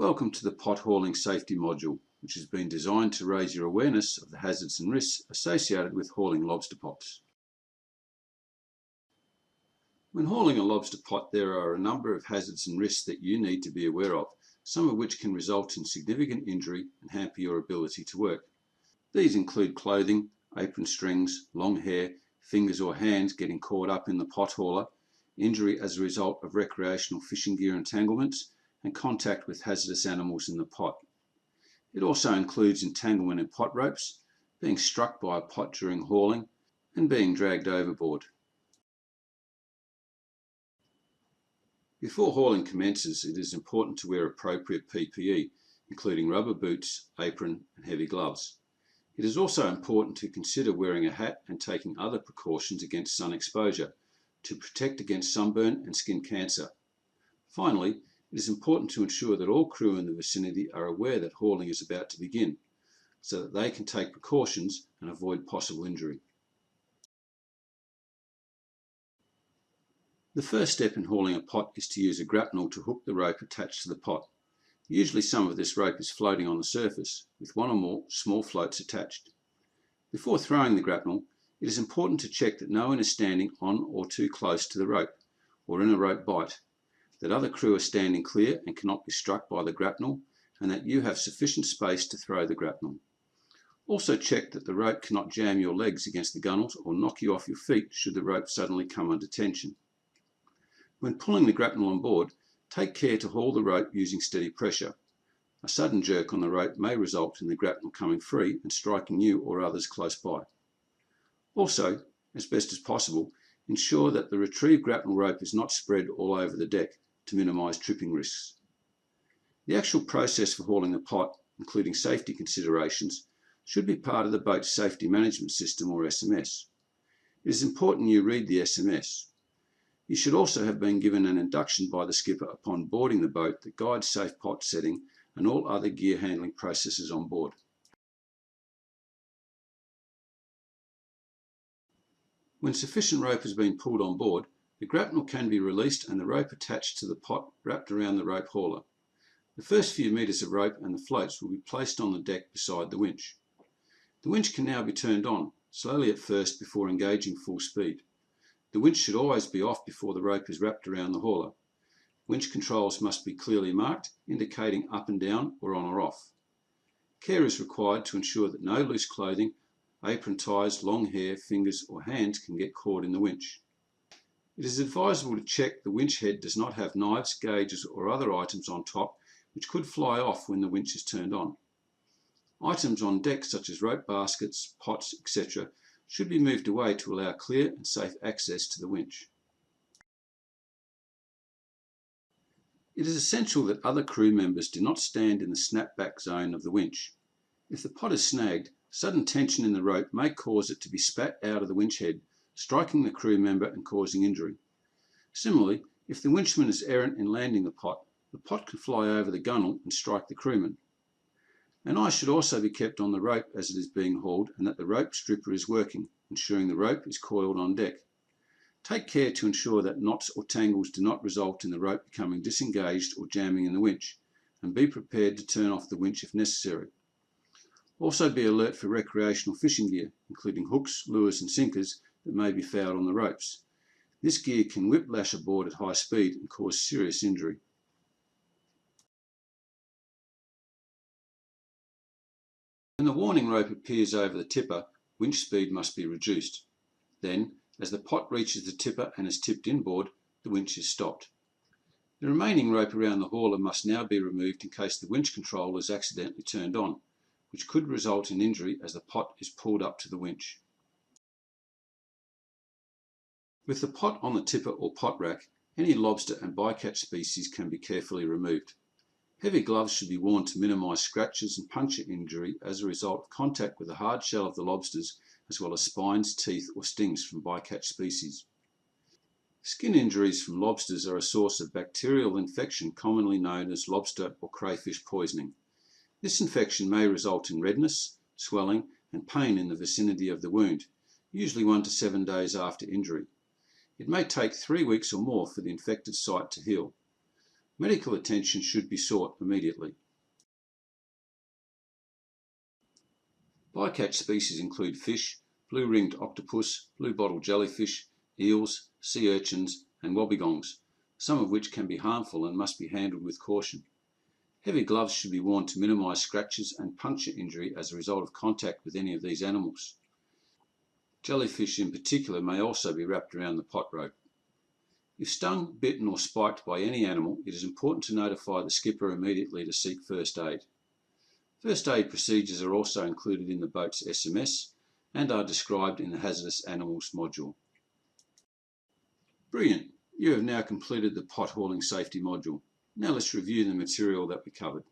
Welcome to the pot hauling safety module, which has been designed to raise your awareness of the hazards and risks associated with hauling lobster pots. When hauling a lobster pot, there are a number of hazards and risks that you need to be aware of, some of which can result in significant injury and hamper your ability to work. These include clothing, apron strings, long hair, fingers or hands getting caught up in the pot hauler, injury as a result of recreational fishing gear entanglements, and contact with hazardous animals in the pot. It also includes entanglement in pot ropes, being struck by a pot during hauling, and being dragged overboard. Before hauling commences, it is important to wear appropriate PPE, including rubber boots, apron, and heavy gloves. It is also important to consider wearing a hat and taking other precautions against sun exposure to protect against sunburn and skin cancer. Finally, it is important to ensure that all crew in the vicinity are aware that hauling is about to begin, so that they can take precautions and avoid possible injury. The first step in hauling a pot is to use a grapnel to hook the rope attached to the pot. Usually some of this rope is floating on the surface, with one or more small floats attached. Before throwing the grapnel, it is important to check that no one is standing on or too close to the rope, or in a rope bight, that other crew are standing clear and cannot be struck by the grapnel, and that you have sufficient space to throw the grapnel. Also check that the rope cannot jam your legs against the gunnels or knock you off your feet should the rope suddenly come under tension. When pulling the grapnel on board, take care to haul the rope using steady pressure. A sudden jerk on the rope may result in the grapnel coming free and striking you or others close by. Also, as best as possible, ensure that the retrieved grapnel rope is not spread all over the deck to minimise tripping risks. The actual process for hauling the pot, including safety considerations, should be part of the boat's safety management system or SMS. It is important you read the SMS. You should also have been given an induction by the skipper upon boarding the boat that guides safe pot setting and all other gear handling processes on board. When sufficient rope has been pulled on board, the grapnel can be released and the rope attached to the pot wrapped around the rope hauler. The first few metres of rope and the floats will be placed on the deck beside the winch. The winch can now be turned on, slowly at first before engaging full speed. The winch should always be off before the rope is wrapped around the hauler. Winch controls must be clearly marked, indicating up and down or on or off. Care is required to ensure that no loose clothing, apron ties, long hair, fingers or hands can get caught in the winch. It is advisable to check the winch head does not have knives, gauges or other items on top which could fly off when the winch is turned on. Items on deck such as rope baskets, pots, etc. should be moved away to allow clear and safe access to the winch. It is essential that other crew members do not stand in the snapback zone of the winch. If the pot is snagged, sudden tension in the rope may cause it to be spat out of the winch head, striking the crew member and causing injury. Similarly, if the winchman is errant in landing the pot can fly over the gunnel and strike the crewman. An eye should also be kept on the rope as it is being hauled and that the rope stripper is working, ensuring the rope is coiled on deck. Take care to ensure that knots or tangles do not result in the rope becoming disengaged or jamming in the winch, and be prepared to turn off the winch if necessary. Also be alert for recreational fishing gear, including hooks, lures and sinkers that may be fouled on the ropes. This gear can whiplash aboard at high speed and cause serious injury. When the warning rope appears over the tipper, winch speed must be reduced. Then, as the pot reaches the tipper and is tipped inboard, the winch is stopped. The remaining rope around the hauler must now be removed in case the winch control is accidentally turned on, which could result in injury as the pot is pulled up to the winch. With the pot on the tipper or pot rack, any lobster and bycatch species can be carefully removed. Heavy gloves should be worn to minimise scratches and puncture injury as a result of contact with the hard shell of the lobsters, as well as spines, teeth or stings from bycatch species. Skin injuries from lobsters are a source of bacterial infection commonly known as lobster or crayfish poisoning. This infection may result in redness, swelling and pain in the vicinity of the wound, usually 1 to 7 days after injury. It may take 3 weeks or more for the infected site to heal. Medical attention should be sought immediately. Bycatch species include fish, blue-ringed octopus, blue-bottle jellyfish, eels, sea urchins and wobbegongs, some of which can be harmful and must be handled with caution. Heavy gloves should be worn to minimise scratches and puncture injury as a result of contact with any of these animals. Jellyfish in particular may also be wrapped around the pot rope. If stung, bitten or spiked by any animal, it is important to notify the skipper immediately to seek first aid. First aid procedures are also included in the boat's SMS and are described in the Hazardous Animals module. Brilliant! You have now completed the pot hauling safety module. Now let's review the material that we covered.